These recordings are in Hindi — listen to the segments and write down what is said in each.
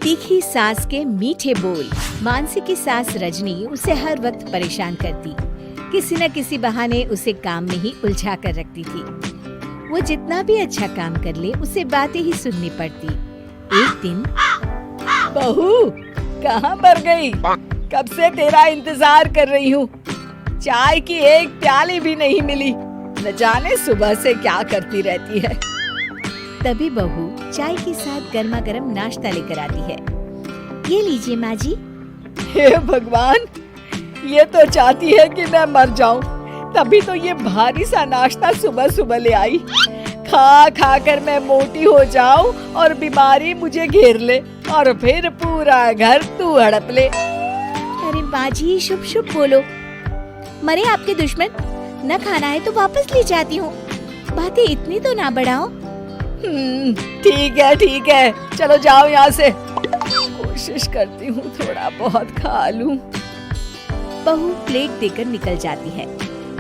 तीखी सास के मीठे बोल। मानसी की सास रजनी उसे हर वक्त परेशान करती, किसी न किसी बहाने उसे काम में ही उलझा कर रखती थी। वो जितना भी अच्छा काम कर ले उसे बातें ही सुननी पड़ती। एक दिन, बहू कहाँ पर गई? कब से तेरा इंतजार कर रही हूँ। चाय की एक प्याली भी नहीं मिली। न जाने सुबह से क्या करती रहती है। तभी बहू चाय के साथ गर्मा गर्म नाश्ता लेकर आती है। ये लीजिए माँ जी। हे भगवान, ये तो चाहती है कि मैं मर जाऊं। तभी तो ये भारी सा नाश्ता सुबह सुबह ले आई। खा खा कर मैं मोटी हो जाऊं और बीमारी मुझे घेर ले और फिर पूरा घर तू हड़प ले। अरे माँ जी, शुभ शुभ बोलो। मरे आपके दुश्मन, न खाना है तो वापस ले जाती हूँ। बातें इतनी तो ना बढ़ाओ। ठीक है, चलो जाओ यहाँ से। कोशिश करती हूँ थोड़ा बहुत खा लूं। बहू प्लेट देकर निकल जाती है,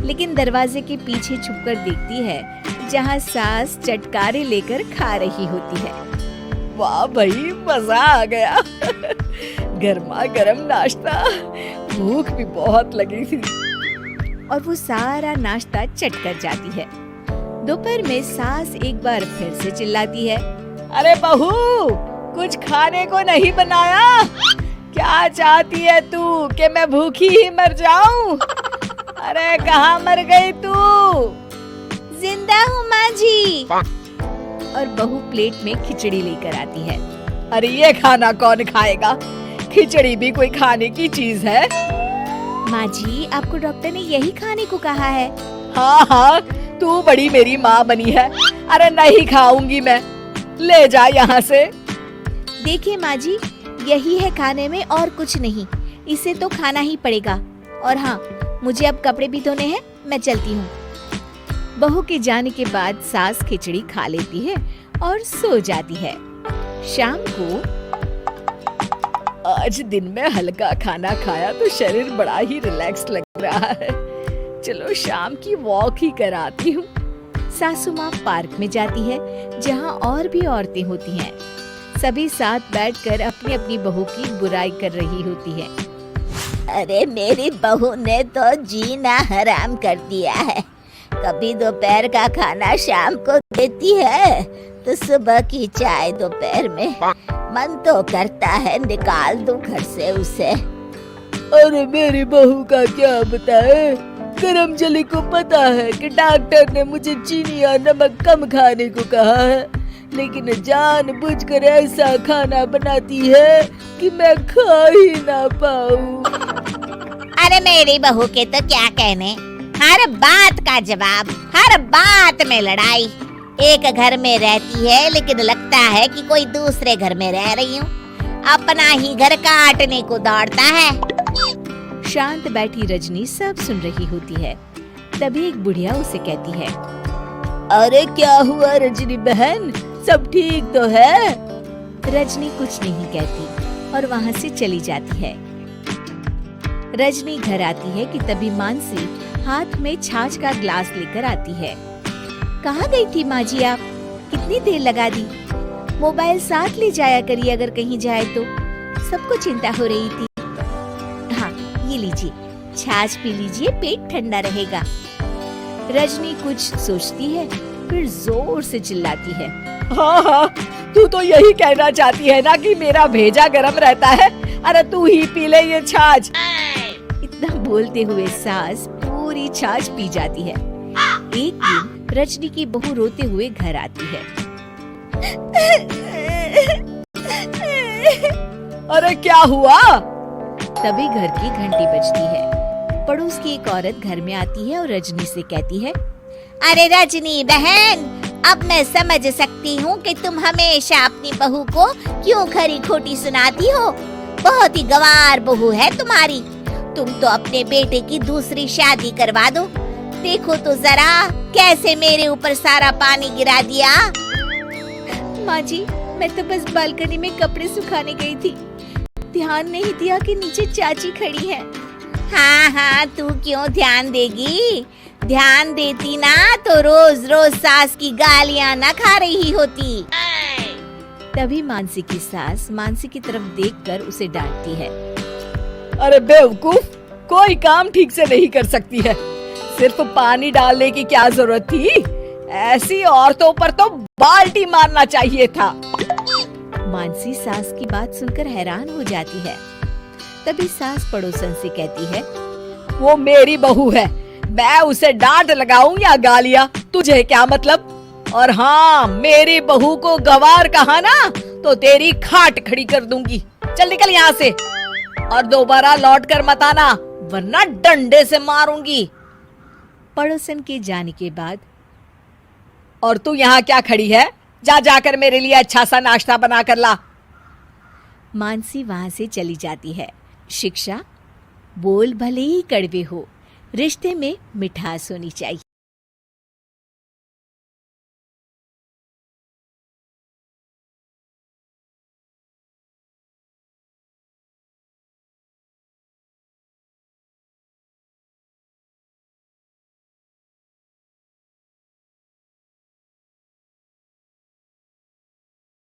लेकिन दरवाजे के पीछे छुपकर देखती है जहाँ सास चटकारे लेकर खा रही होती है। वाह भाई, मजा आ गया। गर्मा गर्म नाश्ता, भूख भी बहुत लगी थी। और वो सारा नाश्ता चट कर जाती है। दोपहर में सास एक बार फिर से चिल्लाती है, अरे बहू, कुछ खाने को नहीं बनाया? क्या चाहती है तू कि मैं भूखी ही मर जाऊं? अरे कहाँ मर गई तू? जिंदा हूँ माँ जी। और बहू प्लेट में खिचड़ी लेकर आती है। अरे ये खाना कौन खाएगा? खिचड़ी भी कोई खाने की चीज है? माँ जी, आपको डॉक्टर ने यही खाने को कहा है। हाँ, तू बड़ी मेरी माँ बनी है। अरे नहीं खाऊंगी मैं, ले जा यहाँ से। देखिए माँ जी, यही है खाने में और कुछ नहीं। इसे तो खाना ही पड़ेगा। और हाँ, मुझे अब कपड़े भी धोने हैं, मैं चलती हूँ। बहू के जाने के बाद सास खिचड़ी खा लेती है और सो जाती है। शाम को, आज दिन में हल्का खाना खाया तो शरीर बड़ा ही रिलैक्स लग रहा है। चलो शाम की वॉक ही कराती हूँ। सासू माँ पार्क में जाती है जहाँ और भी औरतें होती हैं। सभी साथ बैठकर अपनी अपनी बहू की बुराई कर रही होती है। अरे मेरी बहू ने तो जीना हराम कर दिया है। कभी दोपहर का खाना शाम को देती है तो सुबह की चाय दोपहर में। मन तो करता है निकाल दूं घर से उसे। अरे मेरी बहू का क्या बताए। गरम जली को पता है कि डॉक्टर ने मुझे चीनी और नमक कम खाने को कहा है, लेकिन जानबूझकर ऐसा खाना बनाती है कि मैं खा ही ना पाऊं। अरे मेरी बहू के तो क्या कहने, हर बात का जवाब, हर बात में लड़ाई। एक घर में रहती है लेकिन लगता है कि कोई दूसरे घर में रह रही हूँ। अपना ही घर काटने को दौड़ता है। शांत बैठी रजनी सब सुन रही होती है। तभी एक बुढ़िया उसे कहती है, अरे क्या हुआ रजनी बहन, सब ठीक तो है? रजनी कुछ नहीं कहती और वहाँ से चली जाती है। रजनी घर आती है कि तभी मानसी हाथ में छाछ का ग्लास लेकर आती है। कहाँ गई थी माँ जी आप? कितनी देर लगा दी? मोबाइल साथ ले जाया करिए अगर कहीं जाए तो। सबको चिंता हो रही थी। हाँ, ये लीजिए, छाछ पी लीजिए, पेट ठंडा रहेगा। रजनी कुछ सोचती है, फिर जोर से चिल्लाती है, हाँ, तू तो यही कहना चाहती है ना कि मेरा भेजा गरम रहता है। अरे तू ही पी ले ये छाछ। इतना बोलते हुए सास पूरी छाछ पी जाती है। एक दिन रजनी की बहू रोते हुए घर आती है। अरे क्या हुआ? तभी घर की घंटी बजती है। पड़ोस की एक औरत घर में आती है और रजनी से कहती है, अरे रजनी बहन, अब मैं समझ सकती हूँ कि तुम हमेशा अपनी बहू को क्यों खरी खोटी सुनाती हो। बहुत ही गंवार बहू है तुम्हारी। तुम तो अपने बेटे की दूसरी शादी करवा दो। देखो तो जरा कैसे मेरे ऊपर सारा पानी गिरा दिया। माँ जी, मैं तो बस बालकनी में कपड़े सुखाने गई थी। ध्यान नहीं दिया कि नीचे चाची खड़ी है। हाँ, तू क्यों ध्यान देगी? ध्यान देती ना तो रोज रोज सास की गालियाँ ना खा रही होती। तभी मानसी की सास मानसी की तरफ देखकर उसे डांटती है। अरे बेवकूफ, कोई काम ठीक से नहीं कर सकती है, सिर्फ पानी डालने की क्या जरूरत थी? ऐसी औरतों पर तो बाल्टी मारना चाहिए था। मानसी सास की बात सुनकर हैरान हो जाती है। तभी सास पड़ोसन से कहती है, वो मेरी बहू है, मैं उसे डांट लगाऊं या गालियां, तुझे क्या मतलब? और हाँ, मेरी बहू को गवार कहा ना तो तेरी खाट खड़ी कर दूंगी। चल निकल यहाँ से और दोबारा लौट कर मत आना, वरना डंडे से मारूंगी। पड़ोसन के जाने के बाद, और तू यहाँ क्या खड़ी है? जा जाकर मेरे लिए अच्छा सा नाश्ता बना कर ला। मानसी वहां से चली जाती है। शिक्षा, बोल भले ही कड़वे हो, रिश्ते में मिठास होनी चाहिए।